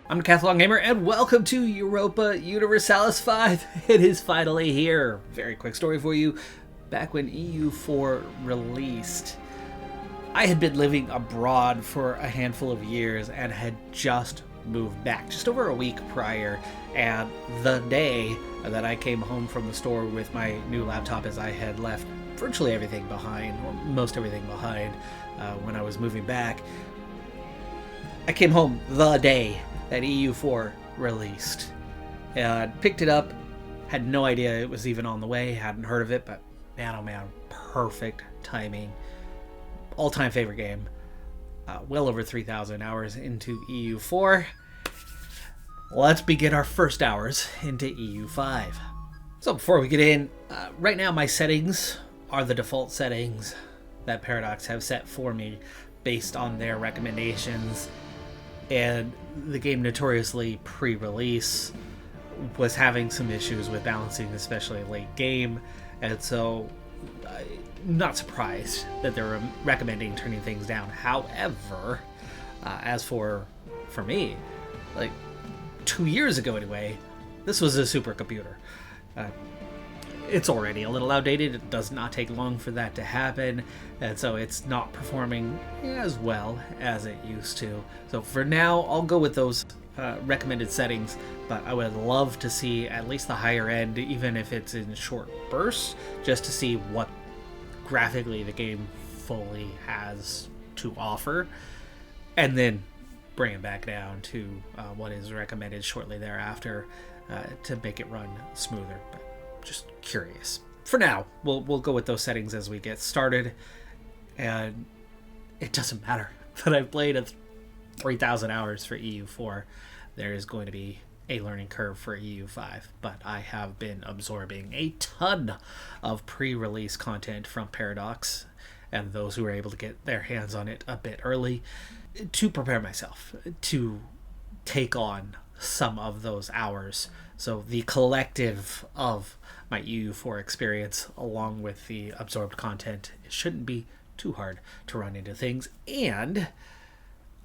I'm Decathlon Gamer, and welcome to Europa Universalis 5. It is finally here. Very quick story for you. Back when EU4 released, I had been living abroad for a handful of years and had just moved back just over a week prior. And the day that I came home from the store with my new laptop, as I had left virtually everything behind, or most everything behind, when I was moving back, I came home the day that EU4 released. Picked it up, had no idea it was even on the way, hadn't heard of it, but man oh man, perfect timing. All-time favorite game. Well over 3,000 hours into EU4. Let's begin our first hours into EU5. So before we get in, right now my settings are the default settings that Paradox have set for me based on their recommendations. And the game notoriously pre-release was having some issues with balancing, especially late game, and so not surprised that they're recommending turning things down. However, as for me, like 2 years ago anyway, this was a supercomputer. It's already a little outdated. It does not take long for that to happen, and so it's not performing as well as it used to. So for now, I'll go with those recommended settings, but I would love to see at least the higher end, even if it's in short bursts, just to see what graphically the game fully has to offer, and then bring it back down to what is recommended shortly thereafter to make it run smoother. But just curious. For now, we'll go with those settings as we get started, and it doesn't matter that I've played 3,000 hours for EU4. There is going to be a learning curve for EU5, but I have been absorbing a ton of pre-release content from Paradox and those who are able to get their hands on it a bit early to prepare myself to take on some of those hours. So the collective of my EU4 experience, along with the absorbed content, it shouldn't be too hard to run into things, and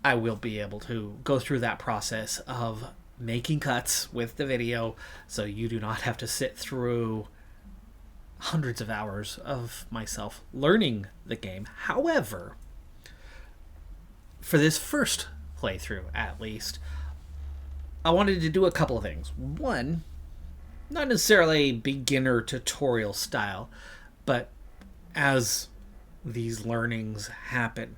I will be able to go through that process of making cuts with the video, so you do not have to sit through hundreds of hours of myself learning the game. However, for this first playthrough at least, I wanted to do a couple of things. One, not necessarily beginner tutorial style, but as these learnings happen,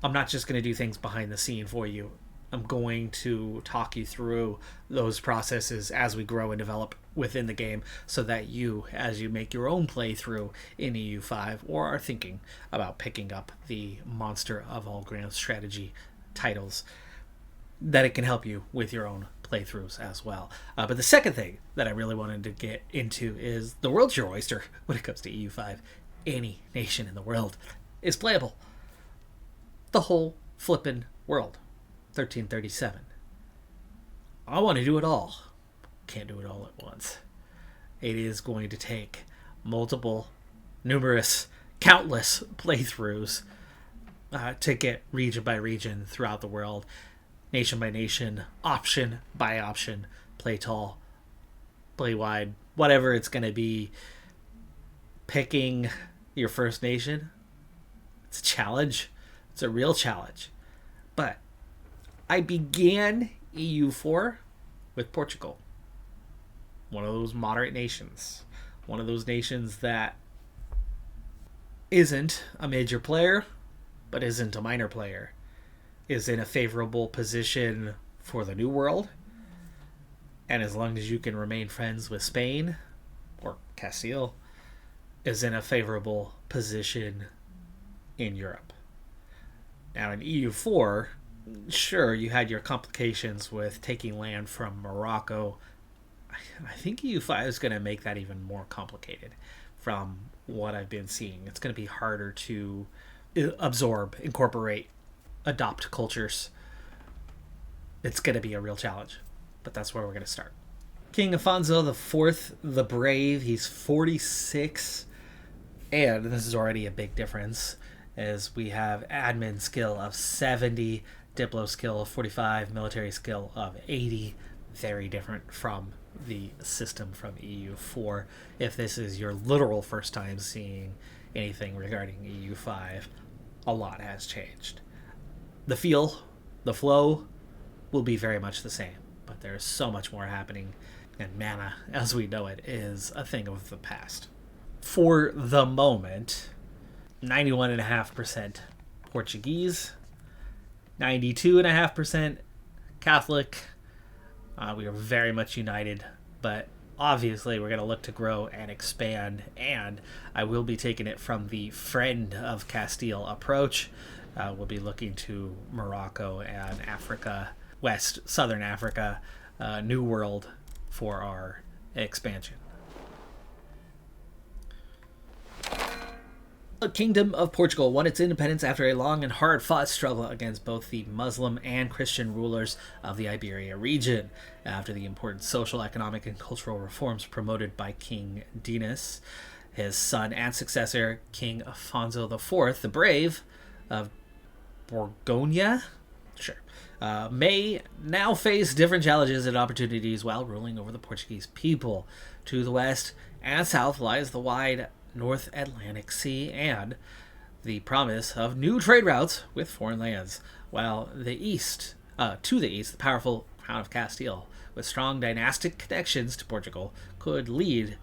I'm not just going to do things behind the scene for you. I'm going to talk you through those processes as we grow and develop within the game, so that you, as you make your own playthrough in EU5 or are thinking about picking up the Monster of All Grand strategy titles, that it can help you with your own playthroughs as well. But the second thing that I really wanted to get into is the world's your oyster when it comes to EU5. Any nation in the world is playable. The whole flippin' world. 1337. I want to do it all. Can't do it all at once. It is going to take multiple, numerous, countless playthroughs to get region by region throughout the world, nation by nation, option by option, play tall, play wide, whatever it's going to be. Picking your first nation, it's a challenge. It's a real challenge. But I began EU4 with Portugal. One of those moderate nations. One of those nations that isn't a major player, but isn't a minor player. Is in a favorable position for the New World. And as long as you can remain friends with Spain, or Castile, is in a favorable position in Europe. Now in EU4, sure, you had your complications with taking land from Morocco. I think EU5 is going to make that even more complicated from what I've been seeing. It's going to be harder to absorb, incorporate, adopt cultures. It's going to be a real challenge, but that's where we're going to start. King Afonso IV the Brave, he's 46, and this is already a big difference, as we have admin skill of 70, Diplo skill of 45, military skill of 80. Very different from the system from EU4. If this is your literal first time seeing anything regarding EU5, a lot has changed. The feel, the flow will be very much the same, but there's so much more happening, and mana, as we know it, is a thing of the past. For the moment, 91.5% Portuguese, 92.5% Catholic. We are very much united, but obviously we're going to look to grow and expand, and I will be taking it from the friend of Castile approach. We'll be looking to Morocco and Africa, Southern Africa, New World for our expansion. The Kingdom of Portugal won its independence after a long and hard-fought struggle against both the Muslim and Christian rulers of the Iberia region. After the important social, economic, and cultural reforms promoted by King Dinis, his son and successor, King Afonso IV, the Brave of Borgoña, may now face different challenges and opportunities while ruling over the Portuguese people. To the west and south lies the wide North Atlantic Sea and the promise of new trade routes with foreign lands, while to the east, the powerful Crown of Castile, with strong dynastic connections to Portugal, could lead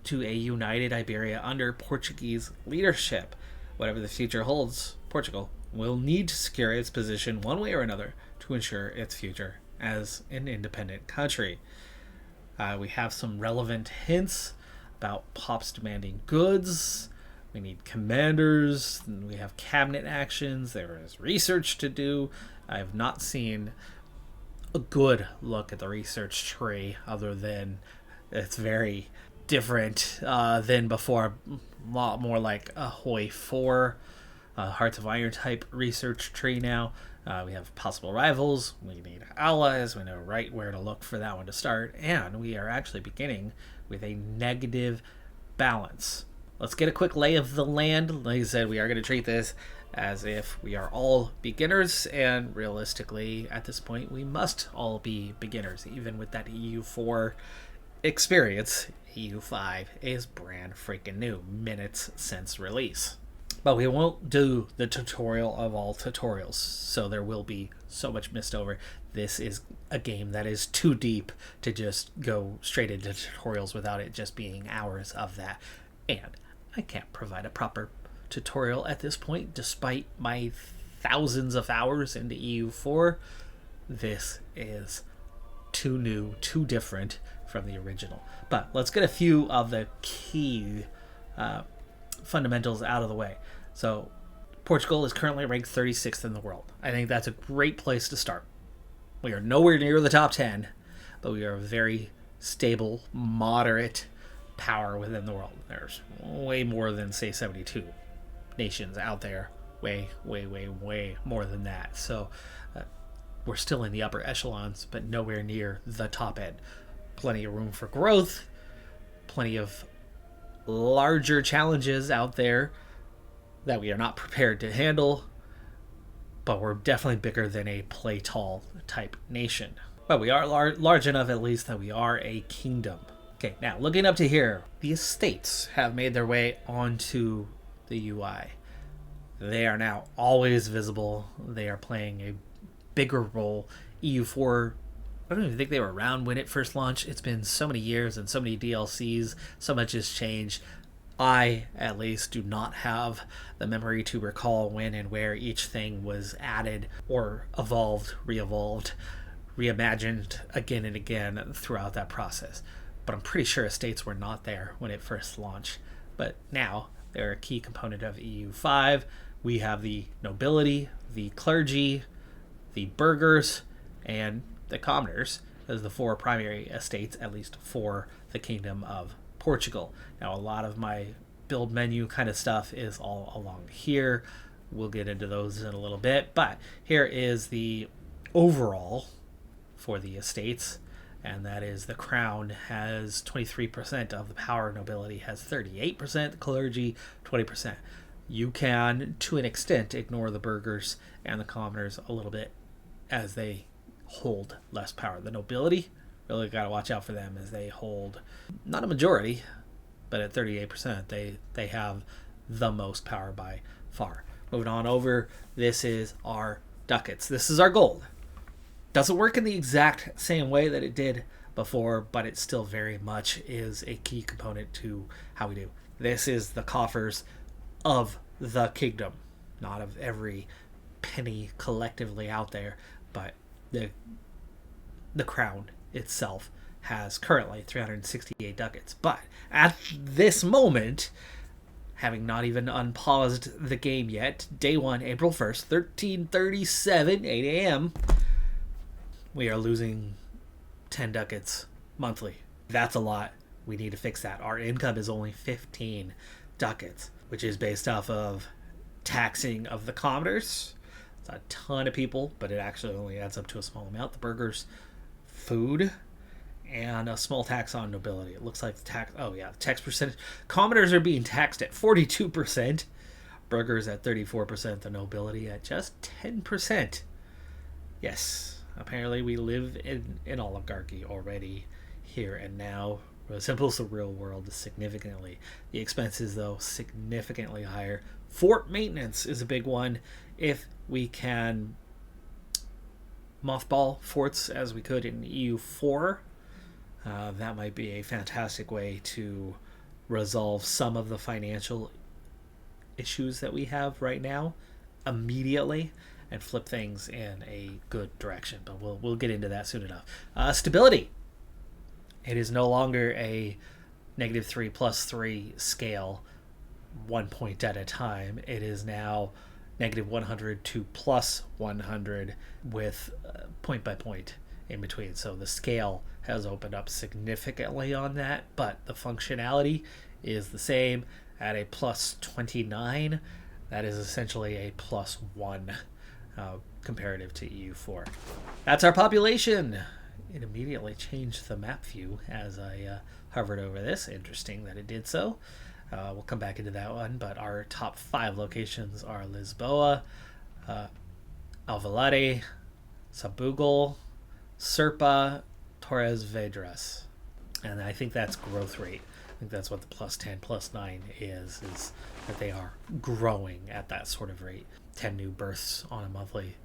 to a united Iberia under Portuguese leadership. Whatever the future holds, Portugal will need to secure its position one way or another to ensure its future as an independent country. We have some relevant hints about pops demanding goods. We need commanders. We have cabinet actions. There is research to do. I have not seen a good look at the research tree, other than it's very different than before. A lot more like a Hoi 4, Hearts of Iron type research tree now. We have possible rivals. We need allies. We know right where to look for that one to start. And we are actually beginning with a negative balance. Let's get a quick lay of the land. Like I said, we are going to treat this as if we are all beginners, and realistically, at this point, we must all be beginners. Even with that EU4 experience, EU5 is brand freaking new, minutes since release. But we won't do the tutorial of all tutorials, so there will be so much missed over. This is a game that is too deep to just go straight into tutorials without it just being hours of that. And I can't provide a proper tutorial at this point, despite my thousands of hours into EU4. This is too new, too different from the original. But let's get a few of the key fundamentals out of the way. So Portugal is currently ranked 36th in the world. I think that's a great place to start. We are nowhere near the top 10, but we are a very stable, moderate power within the world. There's way more than, say, 72 nations out there. Way more than that. So we're still in the upper echelons, but nowhere near the top end. Plenty of room for growth, plenty of larger challenges out there that we are not prepared to handle, but we're definitely bigger than a play tall type nation. But we are large enough, at least, that we are a kingdom. Okay, now looking up to here, the estates have made their way onto the UI. They are now always visible. They are playing a bigger role. EU4, I don't even think they were around when it first launched. It's been so many years and so many DLCs. So much has changed. I, at least, do not have the memory to recall when and where each thing was added or evolved, re-evolved, reimagined again and again throughout that process. But I'm pretty sure estates were not there when it first launched. But now, they're a key component of EU5. We have the nobility, the clergy, the burghers, and the commoners as the four primary estates, at least for the Kingdom of Portugal. Now, a lot of my build menu kind of stuff is all along here. We'll get into those in a little bit, but here is the overall for the estates, and that is the crown has 23% of the power, nobility has 38%, clergy 20%. You can, to an extent, ignore the burghers and the commoners a little bit as they hold less power. The nobility, really got to watch out for them as they hold not a majority, but at 38%, they have the most power by far. Moving on over, this is our ducats. This is our gold. Doesn't work in the exact same way that it did before, but it still very much is a key component to how we do. This is the coffers of the kingdom, not of every penny collectively out there, but the crown itself has currently 368 ducats. But at this moment, having not even unpaused the game yet, day 1, April 1st, 13:37, 8 a.m., we are losing 10 ducats monthly. That's a lot. We need to fix that. Our income is only 15 ducats, which is based off of taxing of the commoners. It's a ton of people, but it actually only adds up to a small amount. The burghers, food, and a small tax on nobility. It looks like the tax... Oh, yeah, the tax percentage. Commoners are being taxed at 42%. Burghers at 34%. The nobility at just 10%. Yes, apparently we live in an oligarchy already here and now. Resembles the real world significantly. The expenses, though, significantly higher. Fort maintenance is a big one. If we can mothball forts as we could in EU4, that might be a fantastic way to resolve some of the financial issues that we have right now immediately and flip things in a good direction. But we'll get into that soon enough. Stability. It is no longer a -3 +3 scale, 1 point at a time. It is now -100 to +100 with point by point in between. So the scale has opened up significantly on that, but the functionality is the same at a +29. That is essentially a +1 comparative to EU4. That's our population. It immediately changed the map view as I hovered over this. Interesting that it did so. We'll come back into that one, but our top 5 locations are Lisboa, Alvalade, Sabugal, Serpa, Torres Vedras. And I think that's growth rate. I think that's what the +10, +9 is that they are growing at that sort of rate. 10 new births on a monthly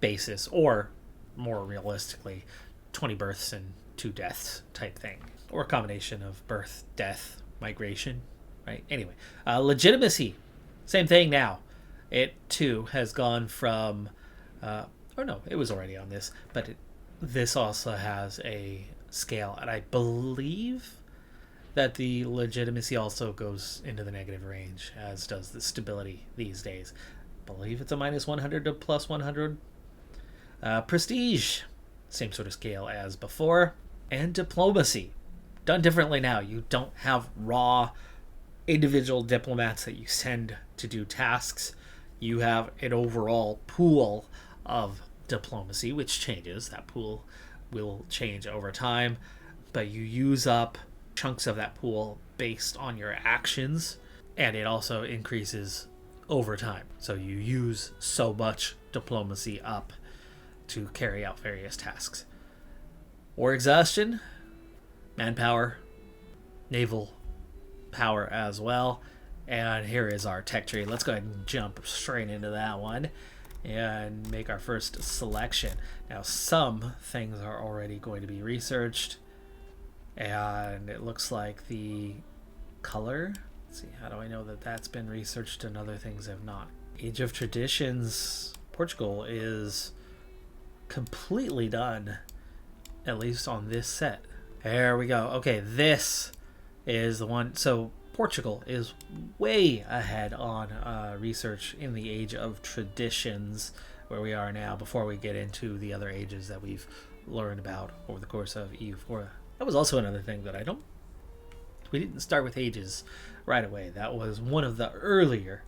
basis, or more realistically, 20 births and 2 deaths type thing, or a combination of birth, death, migration, right? Anyway, legitimacy, same thing now. It too has gone from, or no, it was already on this, but this also has a scale, and I believe that the legitimacy also goes into the negative range, as does the stability these days. I believe it's a -100 to +100. Prestige, same sort of scale as before. And diplomacy, done differently now. You don't have raw individual diplomats that you send to do tasks. You have an overall pool of diplomacy, which changes. That pool will change over time, but you use up chunks of that pool based on your actions, and it also increases over time. So you use so much diplomacy up to carry out various tasks. War exhaustion, manpower, naval power as well. And here is our tech tree. Let's go ahead and jump straight into that one and make our first selection. Now, some things are already going to be researched, and it looks like the color. Let's see, how do I know that that's been researched and other things have not? Age of Traditions, Portugal is completely done, at least on this set. There we go. Okay, this is the one. So Portugal is way ahead on research in the Age of Traditions, where we are now, before we get into the other ages that we've learned about over the course of EU4. That was also another thing that we didn't start with ages right away. That was one of the earlier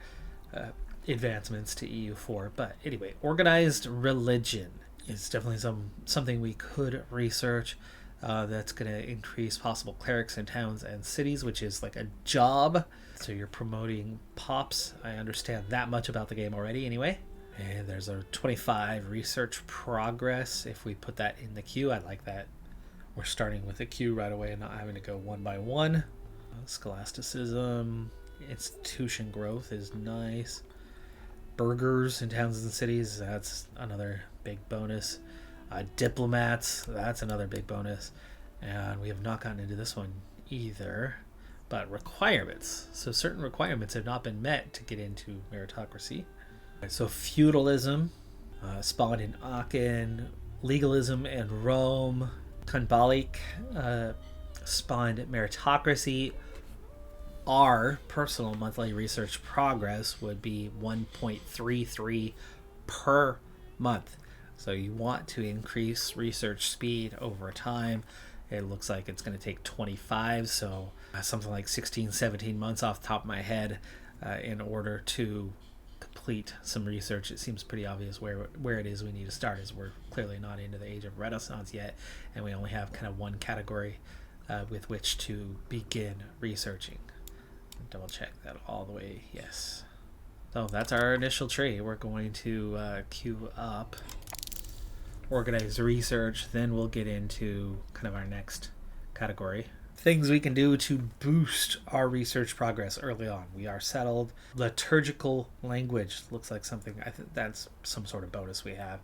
advancements to EU4. But anyway, organized religion is definitely something we could research. That's going to increase possible clerics in towns and cities, which is like a job. So you're promoting pops. I understand that much about the game already anyway. And there's a 25 research progress. If we put that in the queue, I like that. We're starting with a queue right away and not having to go one by one. Scholasticism, institution growth is nice. Burgers in towns and cities, that's another big bonus. Diplomats, that's another big bonus. And we have not gotten into this one either. But requirements. So certain requirements have not been met to get into meritocracy. So feudalism spawned in Aachen. Legalism in Rome. Tunbalik spawned meritocracy. Our personal monthly research progress would be 1.33 per month. So you want to increase research speed over time. It looks like it's going to take 25, so something like 16, 17 months off the top of my head in order to complete some research. It seems pretty obvious where it is we need to start, as we're clearly not into the age of Renaissance yet, and we only have kind of one category with which to begin researching. Double check that all the way, yes. So that's our initial tree. We're going to queue up, organize research, then we'll get into kind of our next category. Things we can do to boost our research progress early on. We are settled. Liturgical language looks like something, I think that's some sort of bonus we have.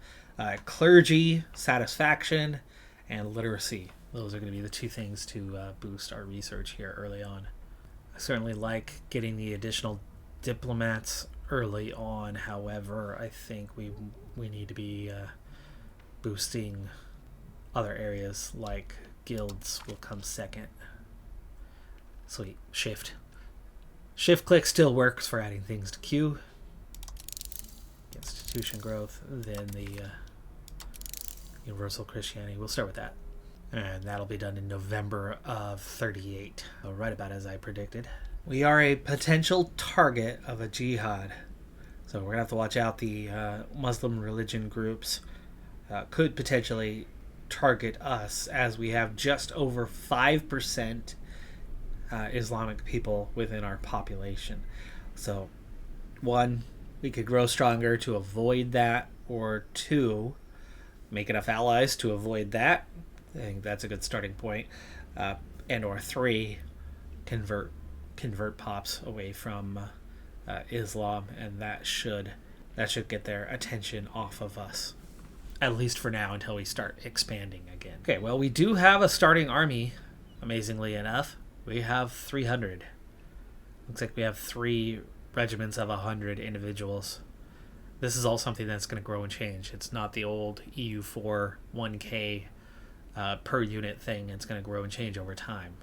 Clergy, satisfaction, and literacy. Those are going to be the two things to boost our research here early on. I certainly like getting the additional diplomats early on. However, I think we need to be boosting other areas, like guilds will come second. Sweet. Shift click still works for adding things to queue. Institution growth, then the universal Christianity. We'll start with that. And that'll be done in November of 38. Right about as I predicted. We are a potential target of a jihad. So we're going to have to watch out. The Muslim religion groups could potentially target us, as we have just over 5% Islamic people within our population. So, one, we could grow stronger to avoid that, or two, make enough allies to avoid that. I think that's a good starting point. And or three, convert pops away from Islam, and that should get their attention off of us, at least for now, until we start expanding again. Okay, well, we do have a starting army, amazingly enough. We have 300. Looks like we have 3 regiments of 100 individuals. This is all something that's going to grow and change. It's not the old EU4 1K per unit thing. It's going to grow and change over time.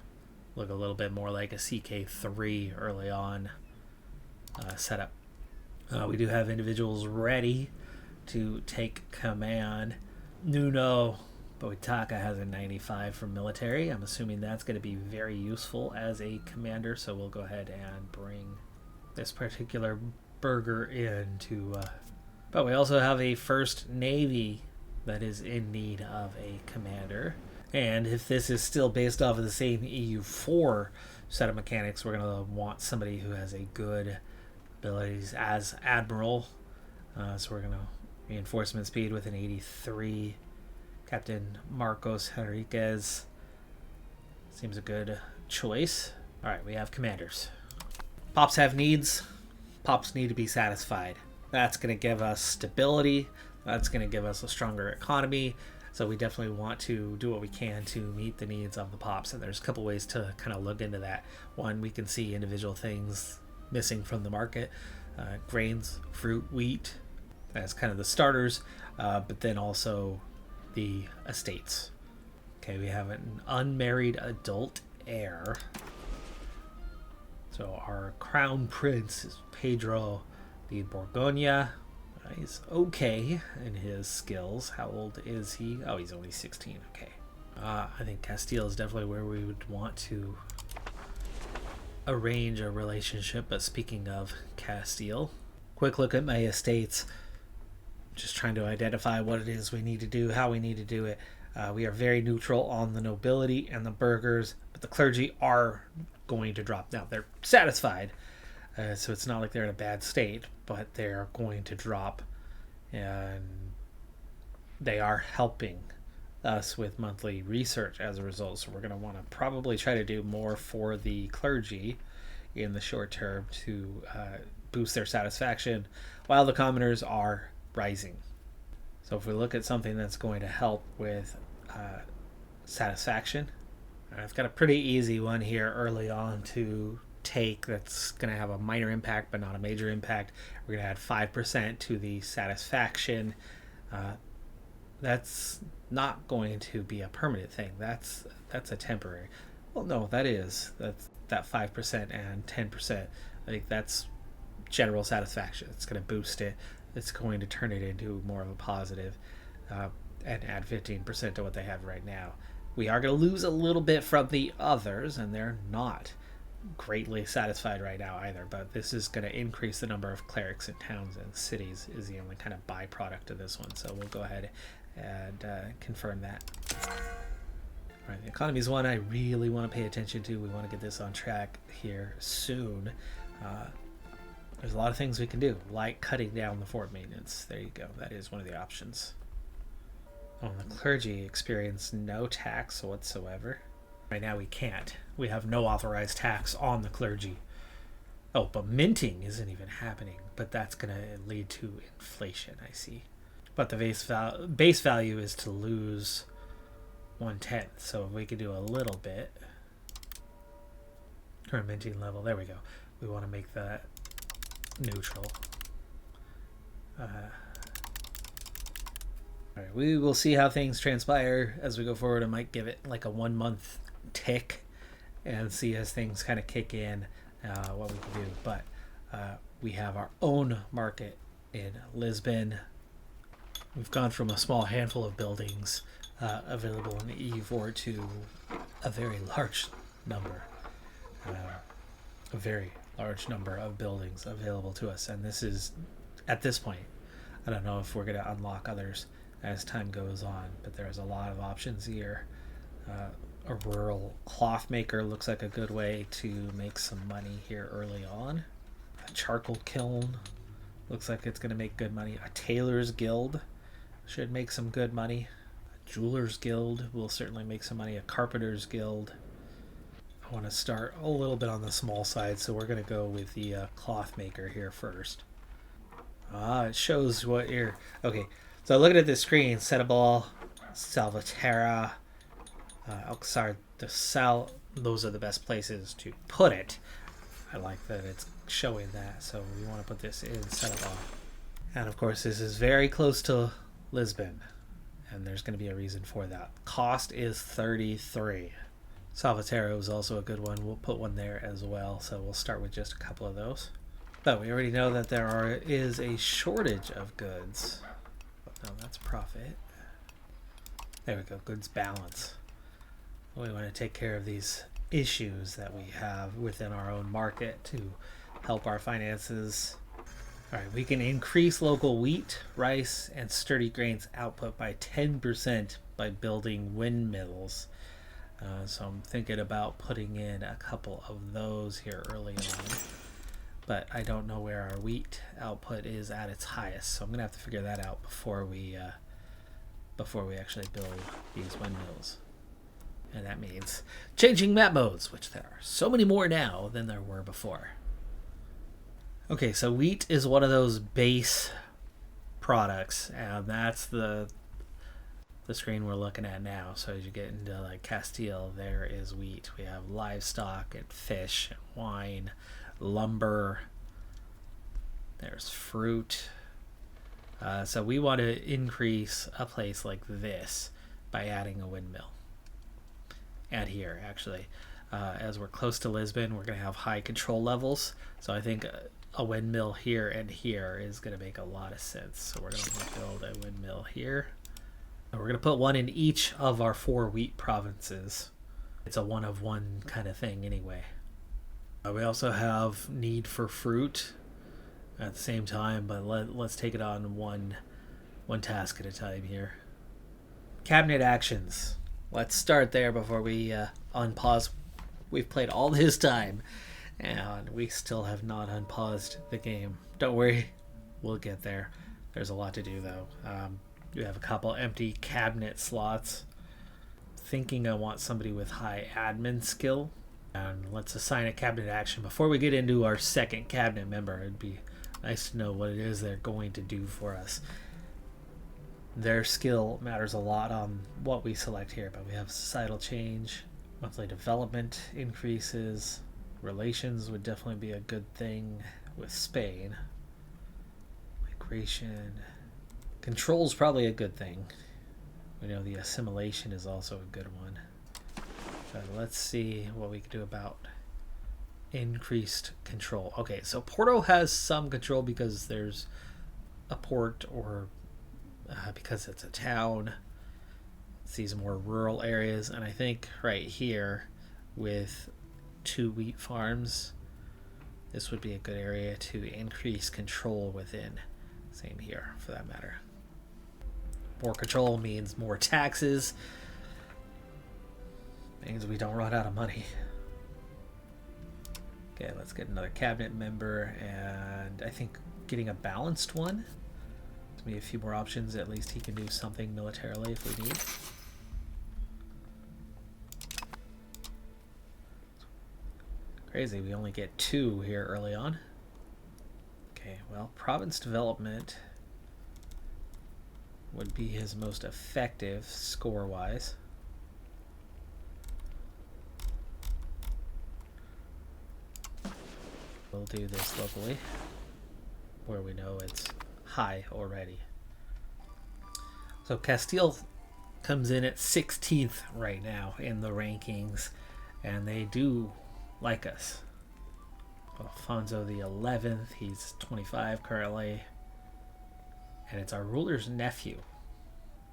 Look a little bit more like a CK3 early on setup. We do have individuals ready to take command. Nuno Boitaka has a 95 for military. I'm assuming that's going to be very useful as a commander, so we'll go ahead and bring this particular burger in to... But we also have a first navy that is in need of a commander. And if this is still based off of the same EU4 set of mechanics, we're going to want somebody who has a good abilities as admiral. So we're going to reinforcement speed with an 83. Captain Marcos Henriquez seems a good choice. All right, we have commanders. Pops have needs. Pops need to be satisfied. That's going to give us stability. That's going to give us a stronger economy. So we definitely want to do what we can to meet the needs of the pops. And there's a couple ways to kind of look into that. One, we can see individual things missing from the market. Grains, fruit, wheat, as kind of the starters. But then also the estates. Okay, we have an unmarried adult heir. So our crown prince is Pedro de Borgoña. He's okay in his skills. How old is he? Oh, he's only 16. Okay. I think Castile is definitely where we would want to arrange a relationship. But speaking of Castile, quick look at my estates. Just trying to identify what it is we need to do, how we need to do it. We are very neutral on the nobility and the burghers, but the clergy are going to drop. Now, they're satisfied, so it's not like they're in a bad state, but they're going to drop, and they are helping us with monthly research as a result. So we're going to want to probably try to do more for the clergy in the short term to boost their satisfaction while the commoners are rising. So if we look at something that's going to help with satisfaction, I've got a pretty easy one here early on to take that's going to have a minor impact but not a major impact. We're going to add 5% to the satisfaction. That's not going to be a permanent thing. That's a temporary. Well, no, that's that 5% and 10%. I think that's general satisfaction. It's going to boost it. It's going to turn it into more of a positive, and add 15% to what they have right now. We are going to lose a little bit from the others, and they're not greatly satisfied right now either, but this is going to increase the number of clerics in towns and cities is the only kind of byproduct of this one. So we'll go ahead and confirm that. All right, the economy is one I really want to pay attention to. We want to get this on track here soon. There's a lot of things we can do, like cutting down the fort maintenance. There you go. That is one of the options. Oh, the clergy experience no tax whatsoever. Right now we can't. We have no authorized tax on the clergy. Oh, but minting isn't even happening. But that's going to lead to inflation, I see. But the base value is to lose 1/10. So if we could do a little bit. Current minting level. There we go. We want to make that neutral. All right, we will see how things transpire as we go forward. I might give it like a 1 month tick and see as things kind of kick in what we can do. But we have our own market in Lisbon. We've gone from a small handful of buildings available in the EU4 to a very large number. A very large number of buildings available to us. And this is, at this point, I don't know if we're going to unlock others as time goes on, but there's a lot of options here. A rural cloth maker looks like a good way to make some money here early on. A charcoal kiln looks like it's going to make good money. A tailor's guild should make some good money. A jeweler's guild will certainly make some money. A carpenter's guild. I want to start a little bit on the small side, so we're going to go with the cloth maker here first. It shows what you're... Okay, so looking at this screen, Setable, Salvatierra, those are the best places to put it. I like that it's showing that, so we want to put this in Setable. And of course, this is very close to Lisbon, and there's going to be a reason for that. Cost is 33. Salvatierra is also a good one. We'll put one there as well, so we'll start with just a couple of those. But we already know that there is a shortage of goods. No, that's profit. There we go, goods balance. We want to take care of these issues that we have within our own market to help our finances. All right, we can increase local wheat, rice, and sturdy grains output by 10% by building windmills. So I'm thinking about putting in a couple of those here early on. But I don't know where our wheat output is at its highest, so I'm gonna have to figure that out before we actually build these windmills. And that means changing map modes, which there are so many more now than there were before. Okay, so wheat is one of those base products, and that's the screen we're looking at now. So as you get into like Castile, there is wheat. We have livestock and fish and wine, lumber, there's fruit. So we want to increase a place like this by adding a windmill. And here, actually, as we're close to Lisbon, we're going to have high control levels. So I think a windmill here and here is going to make a lot of sense. So we're going to build a windmill here. And we're going to put one in each of our 4 wheat provinces. It's a one of one kind of thing anyway. We also have need for fruit at the same time, but let's take it on one task at a time here. Cabinet actions. Let's start there before we unpause. We've played all this time, and we still have not unpaused the game. Don't worry, we'll get there. There's a lot to do, though. You have a couple empty cabinet slots. Thinking I want somebody with high admin skill. And let's assign a cabinet action. Before we get into our second cabinet member, it'd be nice to know what it is they're going to do for us. Their skill matters a lot on what we select here, but we have societal change, monthly development increases, relations would definitely be a good thing with Spain. Migration. Control's probably a good thing. We know the assimilation is also a good one. But let's see what we can do about increased control. Okay, so Porto has some control because there's a port, or because it's a town. It's these more rural areas, and I think right here with 2 wheat farms, this would be a good area to increase control within. Same here, for that matter. More control means more taxes. Means we don't run out of money. Okay, let's get another cabinet member, and I think getting a balanced one. Maybe a few more options. At least he can do something militarily if we need. Crazy, we only get 2 here early on. Okay, well, province development would be his most effective score-wise. We'll do this locally, where we know it's high already. So Castile comes in at 16th right now in the rankings, and they do like us. Alfonso the 11th, he's 25 currently, and it's our ruler's nephew.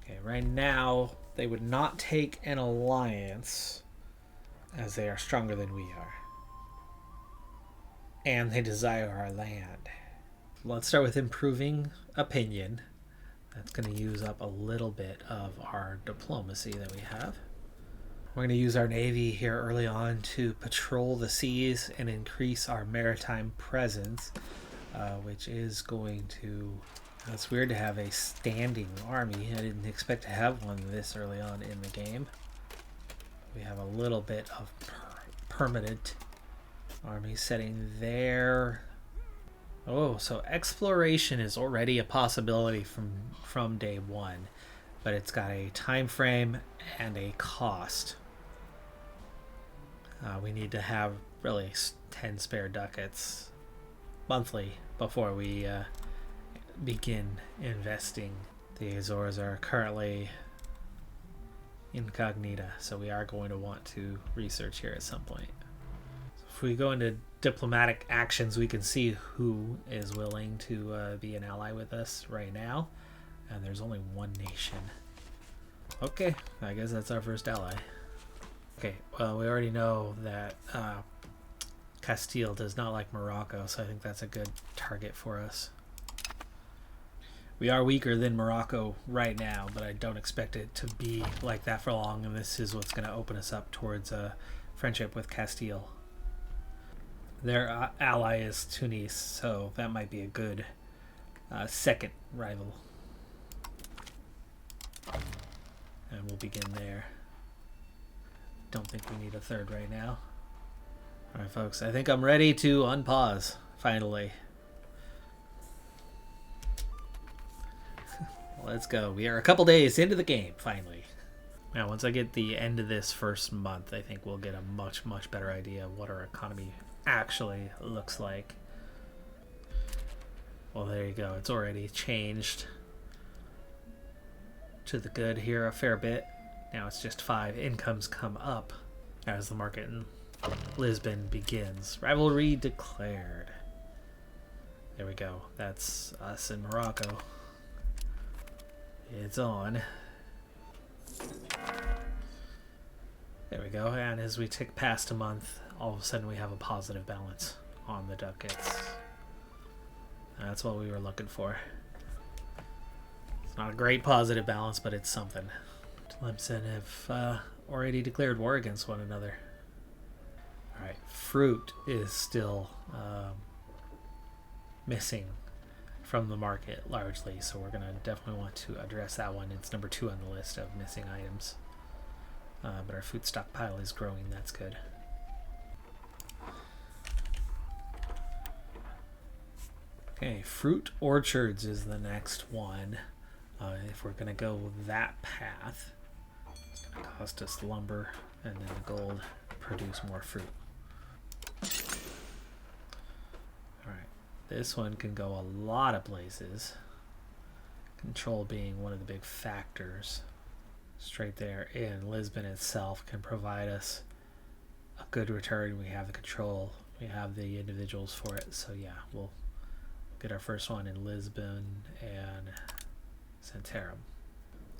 Okay, right now they would not take an alliance as they are stronger than we are, and they desire our land. Let's start with improving opinion. That's going to use up a little bit of our diplomacy that we have. We're going to use our navy here early on to patrol the seas and increase our maritime presence, which is going to... It's weird to have a standing army. I didn't expect to have one this early on in the game. We have a little bit of permanent army setting there. Oh, so exploration is already a possibility from day one, but it's got a time frame and a cost. We need to have really 10 spare ducats monthly before we begin investing. The Azores are currently incognita, so we are going to want to research here at some point. If we go into diplomatic actions, we can see who is willing to be an ally with us right now, and there's only one nation. Okay, I guess that's our first ally. Okay, well, we already know that Castile does not like Morocco, so I think that's a good target for us. We are weaker than Morocco right now, but I don't expect it to be like that for long, and this is what's going to open us up towards a friendship with Castile. Their ally is Tunis, so that might be a good second rival. And we'll begin there. Don't think we need a third right now. Alright folks, I think I'm ready to unpause, finally. Let's go. We are a couple days into the game, finally. Now, once I get the end of this first month, I think we'll get a much, much better idea of what our economy actually looks like. Well, there you go. It's already changed to the good here a fair bit. Now it's just 5. Incomes come up as the market in Lisbon begins. Rivalry declared. There we go. That's us in Morocco. It's on. There we go. And as we tick past a month, all of a sudden we have a positive balance on the ducats. That's what we were looking for. It's not a great positive balance, but it's something. Tlemcen have already declared war against one another. Alright, fruit is still missing from the market largely, so we're going to definitely want to address that one. It's number 2 on the list of missing items. But our food stockpile is growing, that's good. Okay, fruit orchards is the next one. If we're going to go that path, it's going to cost us lumber and then gold to produce more fruit. Alright, this one can go a lot of places. Control being one of the big factors. Straight there in Lisbon itself can provide us a good return. We have the control, we have the individuals for it, so yeah, we'll get our first one in Lisbon and Santarem.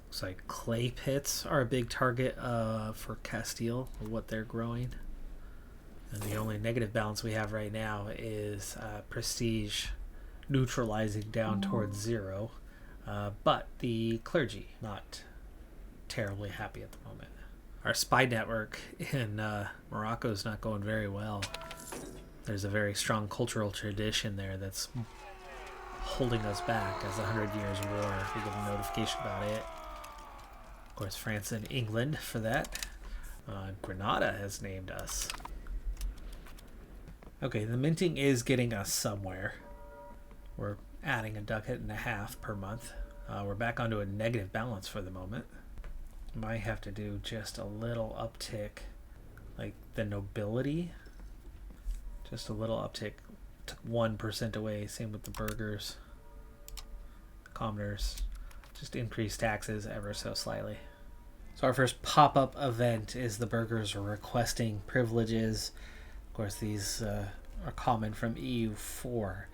Looks like clay pits are a big target for Castile, what they're growing. And the only negative balance we have right now is prestige neutralizing down towards 0. But the clergy, not terribly happy at the moment. Our spy network in Morocco is not going very well. There's a very strong cultural tradition there that's holding us back as 100 Years' War. We get a notification about it. Of course, France and England for that. Granada has named us. Okay, the minting is getting us somewhere. We're adding a ducat and a half per month. We're back onto a negative balance for the moment. Might have to do just a little uptick, like the nobility. Just a little uptick, took 1% away. Same with the burghers, commoners. Just increase taxes ever so slightly. So our first pop-up event is the burghers are requesting privileges. Of course, these are common from EU4.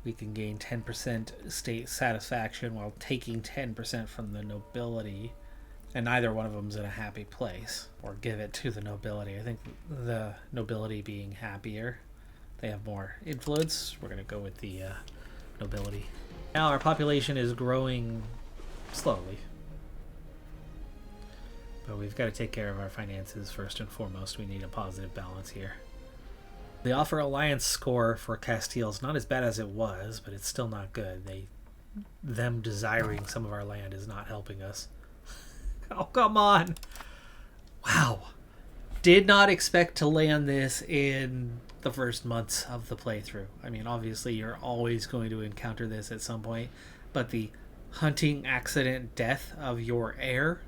We can gain 10% state satisfaction while taking 10% from the nobility. And neither one of them is in a happy place. Or give it to the nobility. I think the nobility being happier. They have more influence. We're going to go with the nobility. Now our population is growing slowly. But we've got to take care of our finances first and foremost. We need a positive balance here. The offer alliance score for Castile is not as bad as it was, but it's still not good. Them desiring some of our land is not helping us. Oh, come on. Wow. Did not expect to land this in the first months of the playthrough. I mean, obviously, you're always going to encounter this at some point, but the hunting accident death of your heir.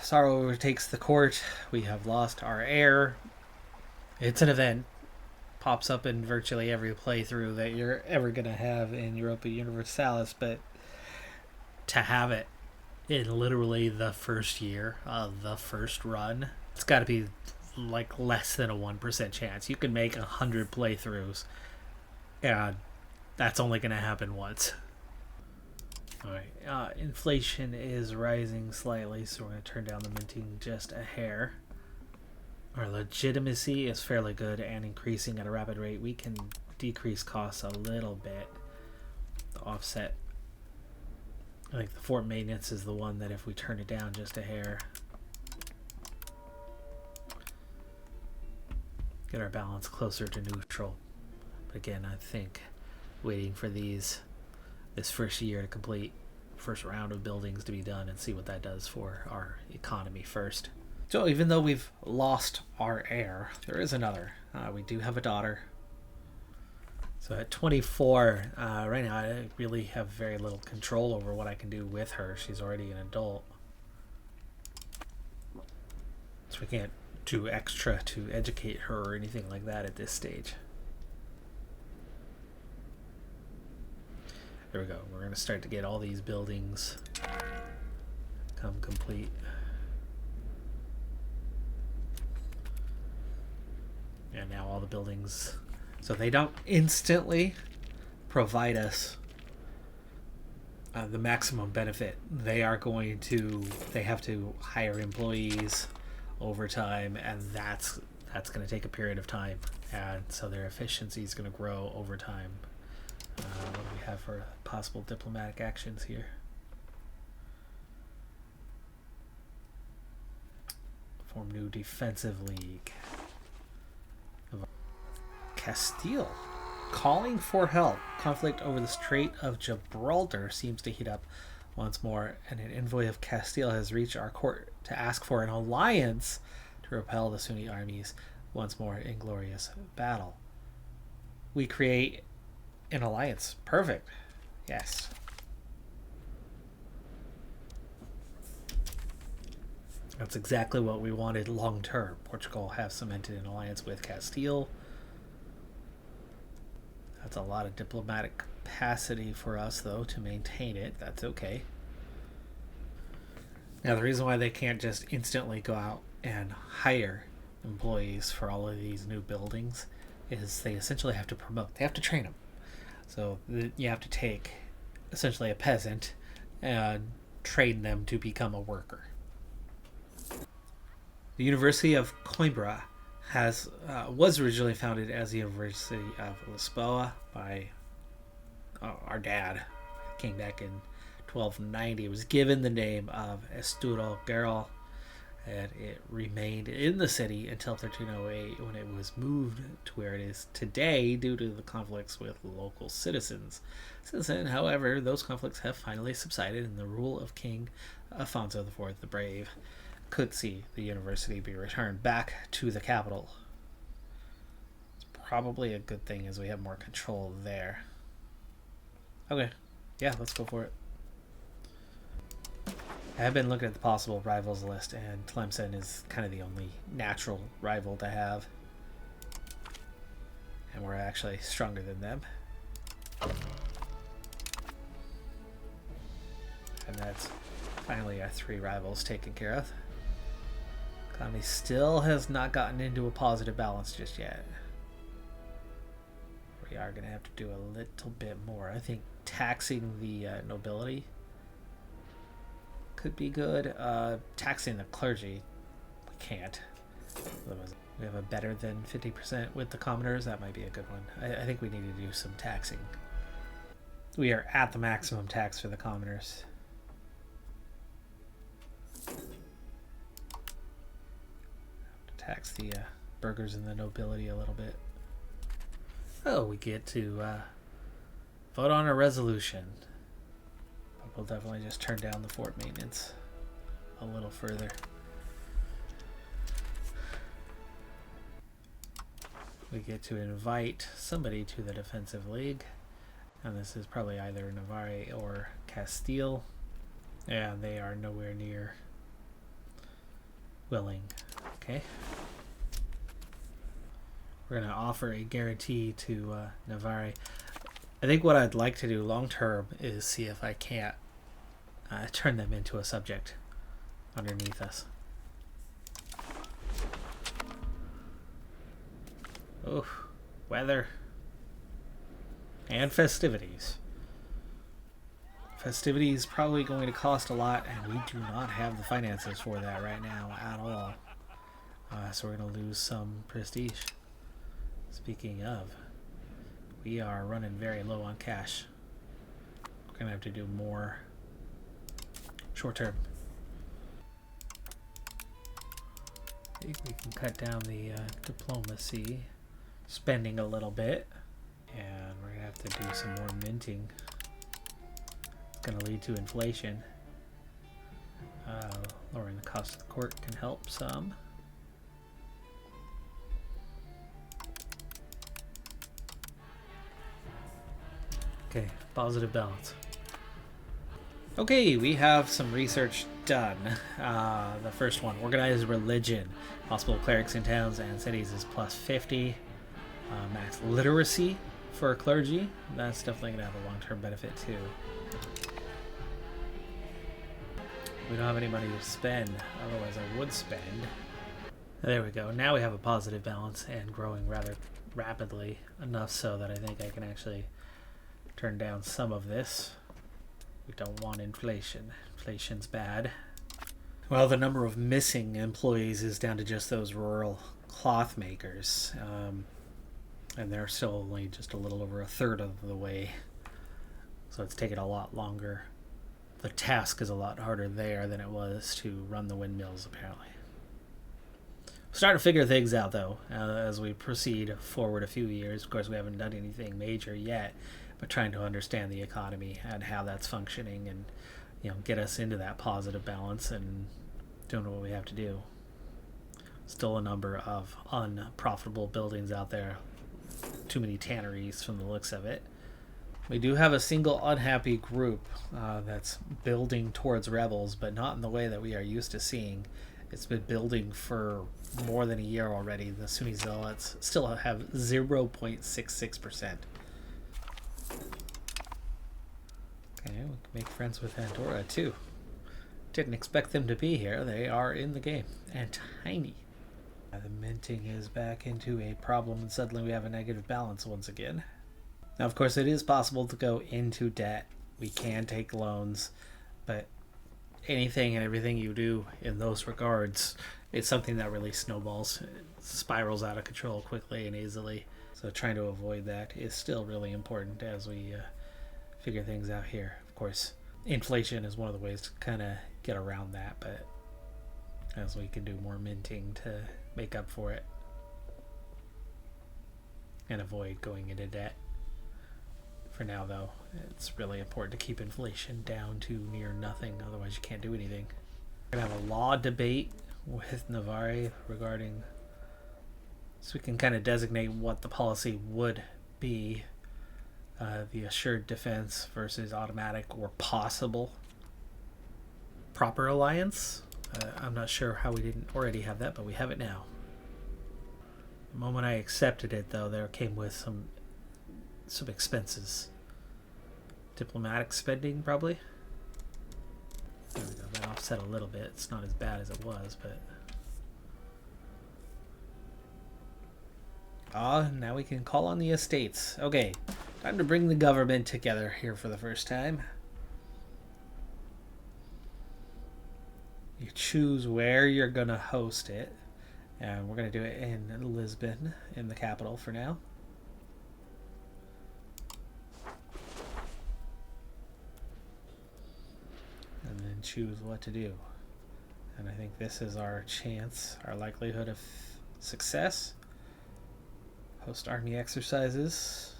Sorrow overtakes the court. We have lost our heir. It's an event. Pops up in virtually every playthrough that you're ever going to have in Europa Universalis, but to have it in literally the first year of the first run, it's got to be like less than a 1% chance. You can make 100 playthroughs and that's only going to happen once. Alright, inflation is rising slightly, so we're going to turn down the minting just a hair. Our legitimacy is fairly good and increasing at a rapid rate. We can decrease costs a little bit to offset. I think the fort maintenance is the one that if we turn it down just a hair, get our balance closer to neutral. But again, I think waiting for this first year to complete, first round of buildings to be done, and see what that does for our economy first. So even though we've lost our heir, there is another. We do have a daughter. So at 24, right now I really have very little control over what I can do with her. She's already an adult. So we can't do extra to educate her or anything like that at this stage. There we go. We're going to start to get all these buildings come complete. And now all the buildings, so they don't instantly provide us the maximum benefit. They have to hire employees over time, and that's going to take a period of time, and so their efficiency is going to grow over time. What do we have for possible diplomatic actions here? Form new defensive league. Castile calling for help. Conflict over the Strait of Gibraltar seems to heat up once more, and an envoy of Castile has reached our court to ask for an alliance to repel the Sunni armies once more in glorious battle. We create an alliance. Perfect. Yes. That's exactly what we wanted long term. Portugal have cemented an alliance with Castile. That's a lot of diplomatic capacity for us, though, to maintain it. That's okay. Now, the reason why they can't just instantly go out and hire employees for all of these new buildings is they essentially have to promote. They have to train them. So you have to take essentially a peasant and train them to become a worker. The University of Coimbra was originally founded as the University of Lisboa by our dad. Came back in 1290. It was given the name of Estudo Geral, and it remained in the city until 1308 when it was moved to where it is today due to the conflicts with local citizens. Since then, however, those conflicts have finally subsided, and the rule of King Afonso IV the Brave could see the university be returned back to the capital. It's probably a good thing as we have more control there. Okay, yeah, let's go for it. I have been looking at the possible rivals list, and Tlemcen is kind of the only natural rival to have. And we're actually stronger than them. And that's finally our 3 rivals taken care of. Economy still has not gotten into a positive balance just yet. We are going to have to do a little bit more. I think taxing the nobility could be good. Taxing the clergy, we can't. We have a better than 50% with the commoners. That might be a good one. I think we need to do some taxing. We are at the maximum tax for the commoners. Tax the burghers and the nobility a little bit. Oh, we get to vote on a resolution. But we'll definitely just turn down the fort maintenance a little further. We get to invite somebody to the defensive league, and this is probably either Navarre or Castile, and they are nowhere near willing. Okay. We're going to offer a guarantee to Navarre. I think what I'd like to do long term is see if I can't turn them into a subject underneath us. Oh, weather and festivities. Festivities probably going to cost a lot, and we do not have the finances for that right now at all. So we're going to lose some prestige. Speaking of, we are running very low on cash. We're going to have to do more short term. I think we can cut down the diplomacy spending a little bit, and we're going to have to do some more minting. It's going to lead to inflation. Lowering the cost of the court can help some. Okay, positive balance. Okay, we have some research done. The first one, organized religion. Possible clerics in towns and cities is plus 50. Max literacy for clergy. That's definitely going to have a long-term benefit too. We don't have any money to spend, otherwise I would spend. There we go. Now we have a positive balance and growing rather rapidly, enough so that I think I can actually turn down some of this. We don't want inflation. Inflation's bad. Well, the number of missing employees is down to just those rural cloth makers. And they're still only just a little over a third of the way. So it's taken a lot longer. The task is a lot harder there than it was to run the windmills, apparently. Starting to figure things out, though, as we proceed forward a few years. Of course, we haven't done anything major yet, but trying to understand the economy and how that's functioning, and get us into that positive balance and doing what we have to do. Still a number of unprofitable buildings out there. Too many tanneries from the looks of it. We do have a single unhappy group that's building towards rebels, but not in the way that we are used to seeing. It's been building for more than a year already. The Sunni Zealots still have 0.66%. Okay, we can make friends with Andorra too. Didn't expect them to be here. They are in the game and tiny. The minting is back into a problem, and suddenly we have a negative balance once again. Now, of course, it is possible to go into debt. We can take loans, but anything and everything you do in those regards, it's something that really snowballs. It spirals out of control quickly and easily. So trying to avoid that is still really important as we figure things out here. Of course, inflation is one of the ways to kind of get around that, but as we can do more minting to make up for it and avoid going into debt. For now, though, it's really important to keep inflation down to near nothing, otherwise you can't do anything. We're going to have a law debate with Navarre regarding, so we can kind of designate what the policy would be, the assured defense versus automatic or possible proper alliance. I'm not sure how we didn't already have that, but we have it now. The moment I accepted it, though, there came with some expenses. Diplomatic spending, probably. There we go. That offset a little bit. It's not as bad as it was, but... now we can call on the estates. Okay, time to bring the government together here for the first time. You choose where you're going to host it. And we're going to do it in Lisbon, in the capital for now. And then choose what to do. And I think this is our chance, our likelihood of success. Host army exercises.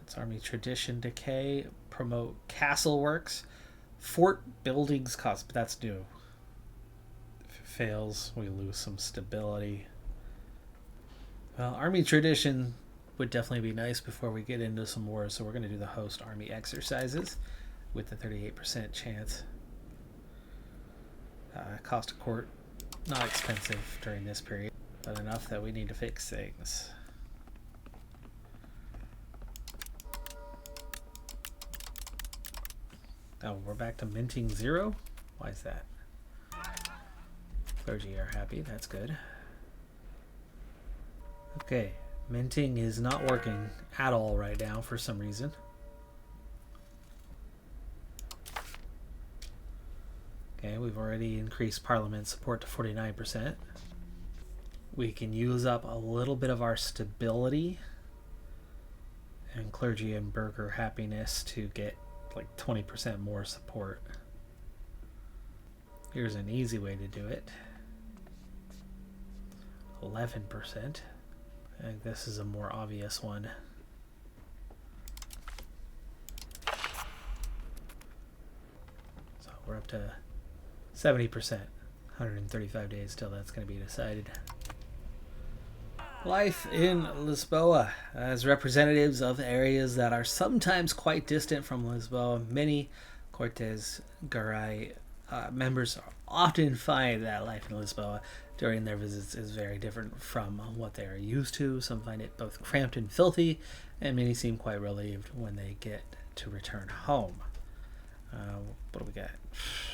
It's army tradition decay. Promote castle works. Fort buildings cost, but that's new. If it fails, we lose some stability. Well, army tradition would definitely be nice before we get into some wars, so we're going to do the host army exercises with the 38% chance. Cost of court, not expensive during this period, but enough that we need to fix things. Oh, we're back to minting 0? Why is that? Clergy are happy, that's good. Okay, minting is not working at all right now for some reason. Okay, we've already increased parliament support to 49%. We can use up a little bit of our stability and clergy and burgher happiness to get like 20% more support. Here's an easy way to do it. 11%. I think this is a more obvious one. So we're up to 70%. 135 days till that's going to be decided. Life in Lisboa. As representatives of areas that are sometimes quite distant from Lisboa, many Cortes Garay members often find that life in Lisboa during their visits is very different from what they are used to. Some find it both cramped and filthy, and many seem quite relieved when they get to return home. What do we got?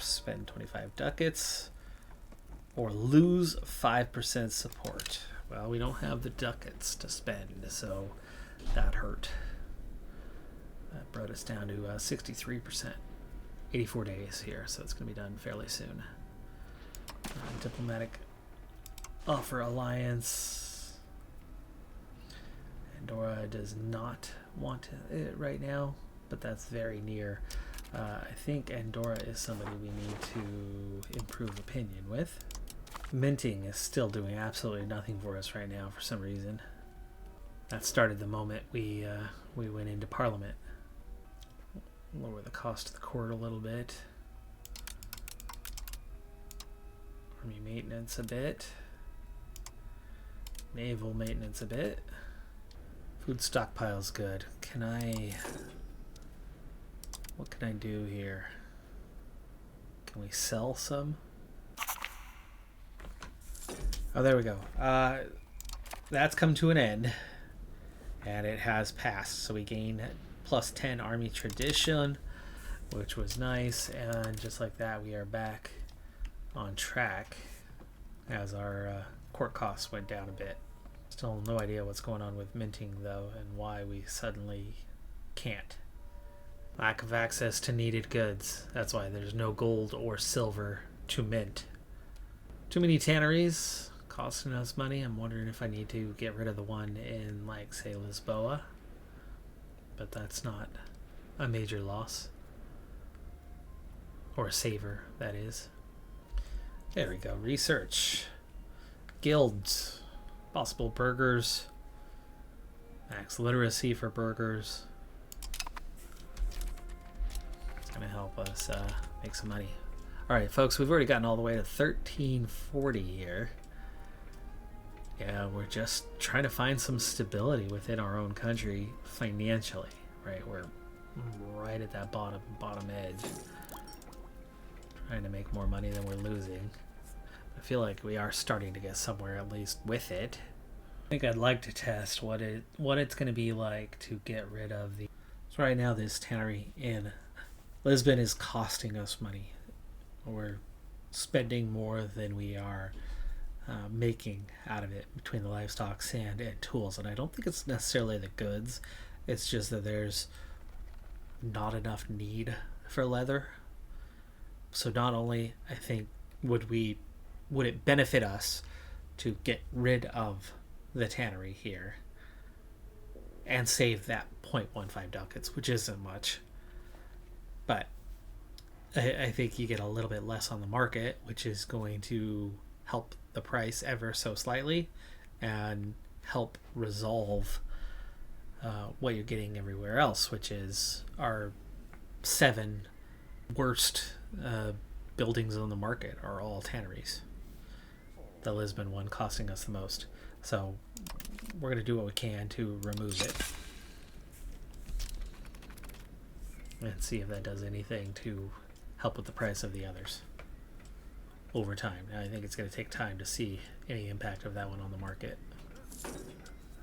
Spend 25 ducats or lose 5% support. Well, we don't have the ducats to spend, so that hurt. That brought us down to 63%. 84 days here, so it's going to be done fairly soon. Diplomatic offer alliance. Andorra does not want it right now, but that's very near. I think Andorra is somebody we need to improve opinion with. Minting is still doing absolutely nothing for us right now for some reason. That started the moment we went into Parliament. Lower the cost of the court a little bit. Army maintenance a bit. Naval maintenance a bit. Food stockpile's good. What can I do here? Can we sell some? Oh, there we go. That's come to an end. And it has passed. So we gained plus 10 army tradition, which was nice. And just like that, we are back on track as our court costs went down a bit. Still no idea what's going on with minting, though, and why we suddenly can't. Lack of access to needed goods. That's why there's no gold or silver to mint. Too many tanneries costing us money. I'm wondering if I need to get rid of the one in, like, say, Lisboa. But that's not a major loss. Or a saver, that is. There we go. Research. Guilds. Possible burgers. Max literacy for burgers. It's going to help us make some money. Alright, folks, we've already gotten all the way to 1340 here. Yeah, we're just trying to find some stability within our own country financially, right? We're right at that bottom edge. Trying to make more money than we're losing. I feel like we are starting to get somewhere, at least with it. I think I'd like to test what it's going to be like to get rid of the... So right now this tannery in Lisbon is costing us money. We're spending more than we are making out of it between the livestock, sand, and tools. And I don't think it's necessarily the goods. It's just that there's not enough need for leather. So not only, I think, would it benefit us to get rid of the tannery here and save that 0.15 ducats, which isn't much, but I think you get a little bit less on the market, which is going to help the price ever so slightly and help resolve what you're getting everywhere else, which is our 7 worst buildings on the market are all tanneries. The Lisbon one costing us the most. So we're going to do what we can to remove it and see if that does anything to help with the price of the others over time. Now, I think it's going to take time to see any impact of that one on the market.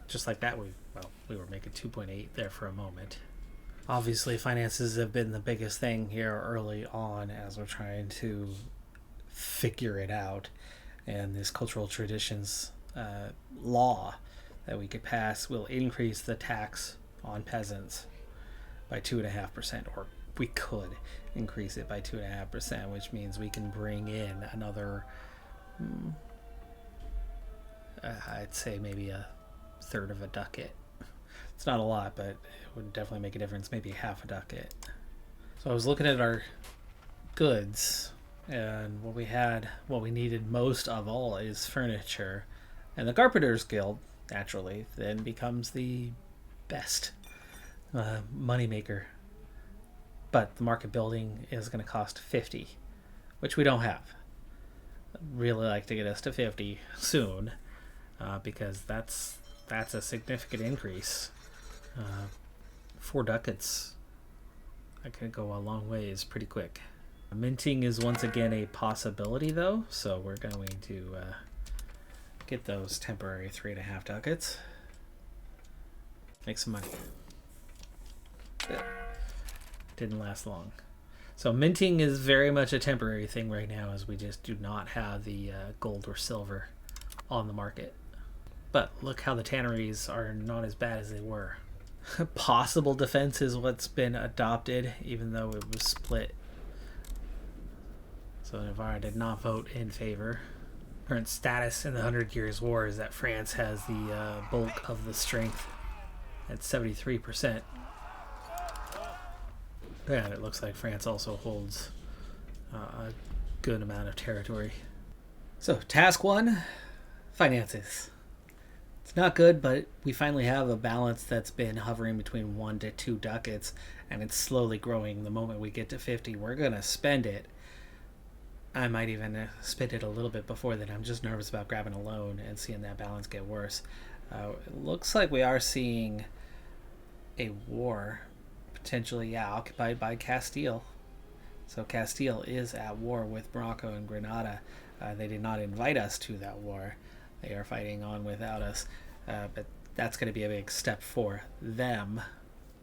Just like that, we were making 2.8 there for a moment. Obviously, finances have been the biggest thing here early on as we're trying to figure it out. And this cultural traditions law that we could pass will increase the tax on peasants by 2.5%, or we could increase it by 2.5%, which means we can bring in another, I'd say maybe a third of a ducat. It's not a lot, but it would definitely make a difference, maybe half a ducat. So I was looking at our goods, and what we needed most of all is furniture. And the Carpenters Guild, naturally, then becomes the best moneymaker. But the market building is going to cost 50, which we don't have. I'd really like to get us to 50 soon, because that's a significant increase. 4 ducats, that could go a long ways pretty quick. Minting is once again a possibility, though, so we're going to get those temporary 3.5 ducats. Make some money. Didn't last long. So minting is very much a temporary thing right now, as we just do not have the gold or silver on the market. But look how the tanneries are not as bad as they were. Possible defense is what's been adopted, even though it was split. So Navarre did not vote in favor. Current status in the 100 Years' War is that France has the bulk of the strength at 73%. And it looks like France also holds a good amount of territory. So, task one, finances. It's not good, but we finally have a balance that's been hovering between 1 to 2 ducats, and it's slowly growing. The moment we get to 50, we're going to spend it. I might even spend it a little bit before then. I'm just nervous about grabbing a loan and seeing that balance get worse. It looks like we are seeing a war, potentially, occupied by Castile. So Castile is at war with Morocco and Granada. They did not invite us to that war. They are fighting on without us. But that's going to be a big step for them.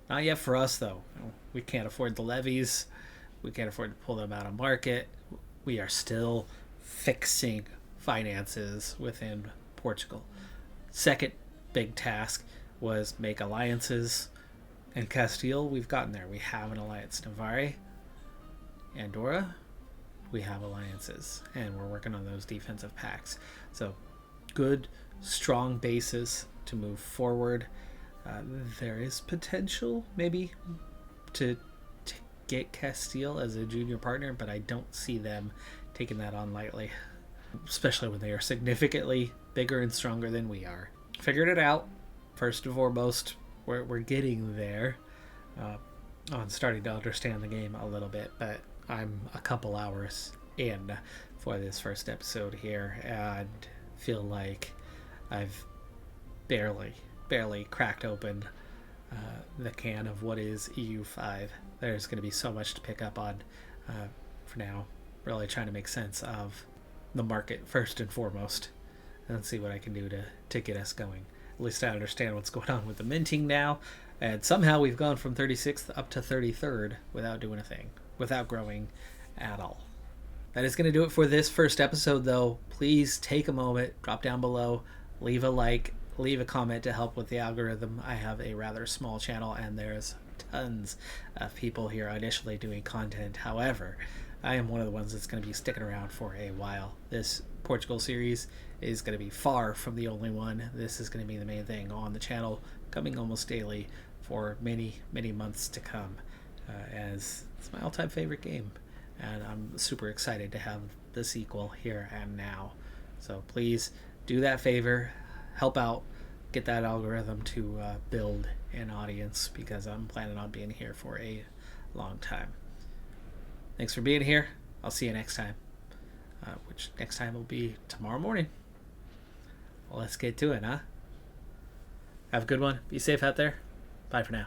Not yet for us, though. We can't afford the levies. We can't afford to pull them out of market. We are still fixing finances within Portugal. Second big task was make alliances. In Castile, we've gotten there. We have an alliance. Navarre, Andorra, we have alliances, and we're working on those defensive pacts. So, good, strong basis to move forward. There is potential, maybe, to get Castile as a junior partner, but I don't see them taking that on lightly, especially when they are significantly bigger and stronger than we are. Figured it out. First and foremost, we're getting there on starting to understand the game a little bit, but I'm a couple hours in for this first episode here and feel like I've barely cracked open the can of what is EU5. There's going to be so much to pick up on for now. Really trying to make sense of the market first and foremost and see what I can do to get us going. At least I understand what's going on with the minting now, and somehow we've gone from 36th up to 33rd without doing a thing, without growing at all. That is going to do it for this first episode, though. Please take a moment, drop down below, leave a like, leave a comment to help with the algorithm. I have a rather small channel, and there's tons of people here initially doing content. However, I am one of the ones that's going to be sticking around for a while. This Portugal series is going to be far from the only one. This is going to be the main thing on the channel, coming almost daily for many months to come, as it's my all-time favorite game, and I'm super excited to have the sequel here and now. So please do that favor, help out, get that algorithm to build an audience, because I'm planning on being here for a long time. Thanks for being here. I'll see you next time, which next time will be tomorrow morning. Well, let's get to it, huh? Have a good one. Be safe out there. Bye for now.